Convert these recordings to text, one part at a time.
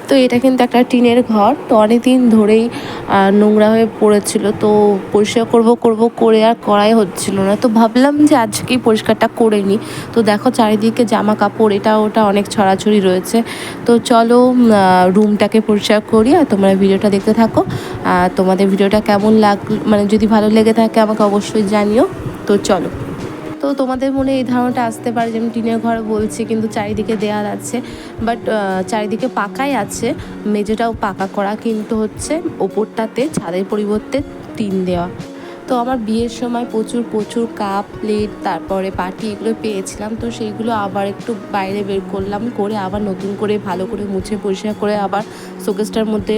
তো এটা কিন্তু একটা টিনের ঘর, তো অনেক দিন ধরেই নোংরা হয়ে পড়েছিল। তো পরিষ্কার করব করে আর করাই হচ্ছিল না। তো ভাবলাম যে আজকেই পরিষ্কারটা করে নিই। তো দেখো চারিদিকে জামা কাপড় এটা ওটা অনেক ছড়াছড়ি রয়েছে। তো চলো রুমটাকে পরিষ্কার করি আর তোমরা ভিডিওটা দেখতে থাকো। তোমাদের ভিডিওটা কেমন মানে যদি ভালো লেগে থাকে আমাকে অবশ্যই জানিও। তো চলো। তো তোমাদের মনে এই ধারণাটা আসতে পারে যে আমি টিনের ঘর বলছি, কিন্তু চারিদিকে দেয়াল আছে, বাট চারিদিকে পাকাই আছে, মেঝেটাও পাকা করা, কিন্তু হচ্ছে ওপরটাতে ছাদের পরিবর্তে টিন দেওয়া। তো আমার বিয়ের সময় প্রচুর কাপ প্লেট তারপরে বাটি এগুলো পেয়েছিলাম, তো সেইগুলো আবার একটু বাইরে বের করলাম, করে আবার নতুন করে ভালো করে মুছে পরিষ্কার করে আবার শোকেসটার মধ্যে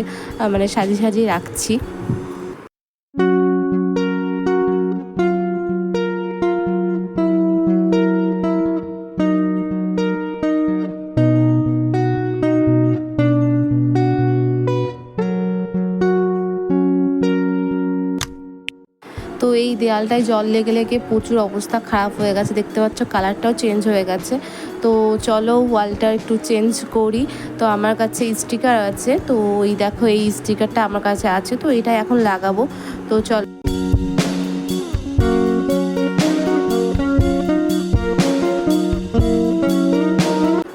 মানে সাজিয়ে রাখছি। তো এই দেয়ালটায় জল লেগে লেগে প্রচুর অবস্থা খারাপ হয়ে গেছে, দেখতে পাচ্ছ কালারটাও চেঞ্জ হয়ে গেছে। তো চলো ওয়ালটা একটু চেঞ্জ করি। তো আমার কাছে স্টিকার আছে, তো ওই দেখো এই স্টিকারটা আমার কাছে আছে, তো এটা এখন লাগাবো। তো চল,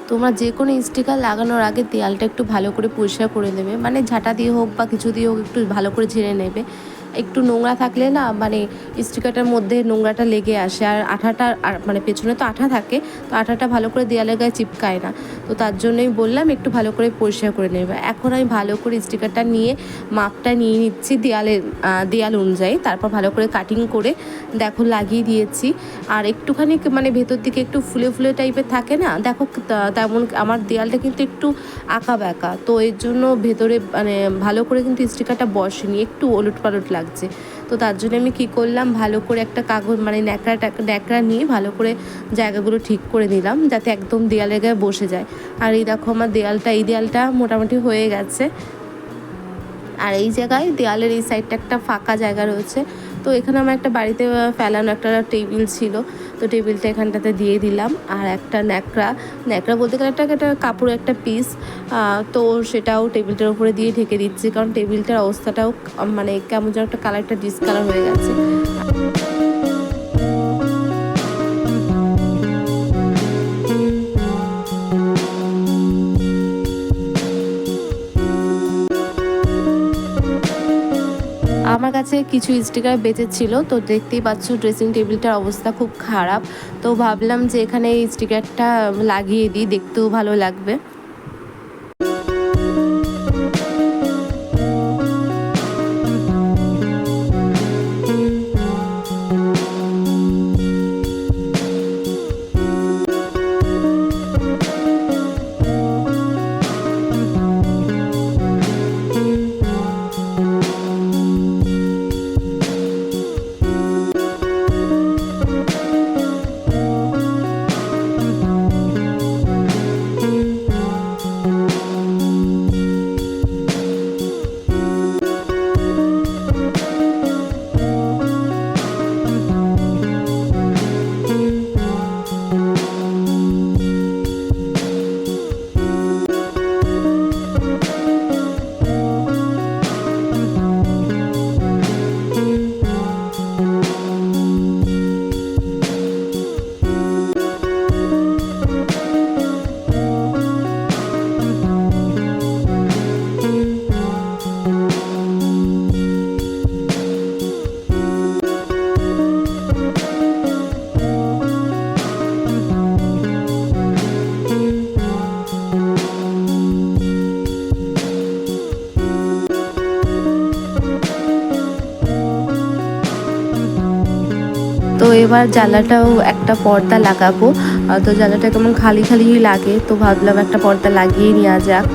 তোমরা যে কোনো স্টিকার লাগানোর আগে দেয়ালটা একটু ভালো করে পরিষ্কার করে নেবে, মানে ঝাঁটা দিয়ে হোক বা কিছু দিয়ে হোক একটু ভালো করে ঝেড়ে নেবে। একটু নোংরা থাকলে না মানে স্টিকারটার মধ্যে নোংরাটা লেগে আসে, আর আঠাটা মানে পেছনে তো আঠা থাকে, তো আঠাটা ভালো করে দেয়ালের গায়ে চিপকায় না। তো তার জন্যই বললাম একটু ভালো করে পরিষ্কার করে নেবে। এখন আমি ভালো করে স্টিকারটা নিয়ে মাপটা নিয়ে নিচ্ছি দেয়াল অনুযায়ী, তারপর ভালো করে কাটিং করে দেখো লাগিয়ে দিয়েছি। আর একটুখানি মানে ভেতর দিকে একটু ফুলে টাইপের থাকে না, দেখো তেমন আমার দেয়ালটা কিন্তু একটু আঁকা বাঁকা, তো এর জন্য ভেতরে মানে ভালো করে কিন্তু স্টিকারটা বসেনি, একটু ওলটপালট লাগছে। তো তার জন্য আমি কী করলাম, ভালো করে একটা কাগজ মানে ন্যাকড়া নিয়ে ভালো করে জায়গাগুলো ঠিক করে নিলাম, যাতে একদম দেয়ালের গায়ে বসে যায়। আর এই দেখো আমার এই দেয়ালটা মোটামুটি হয়ে গেছে। আর এই জায়গায় দেয়ালের এই সাইডটা একটা ফাঁকা জায়গা রয়েছে, তো এখানে আমার একটা বাড়িতে ফেলানো একটা টেবিল ছিল, তো টেবিলটা এখানটাতে দিয়ে দিলাম। আর একটা ন্যাকড়া বলতে গেলে একটা কাপড়ের একটা পিস, তো সেটাও টেবিলটার উপরে দিয়ে ঢেকে দিচ্ছি, কারণ টেবিলটার অবস্থাটাও মানে কেমন যেন একটা কালারটা ডিসকালার হয়ে গেছে। আমার কাছে কিছু স্টিকার বেঁচেছিল, তো দেখতেই পাচ্ছ ড্রেসিং টেবিলটার অবস্থা খুব খারাপ। তো ভাবলাম যে এখানে এই স্টিকারটা লাগিয়ে দিই, দেখতেও ভালো লাগবে। তো এবার জানলাটাও একটা পর্দা লাগাবো। তো জানলাটা কেমন খালি লাগে, তো ভাবলাম একটা পর্দা লাগিয়ে নেওয়া যাক।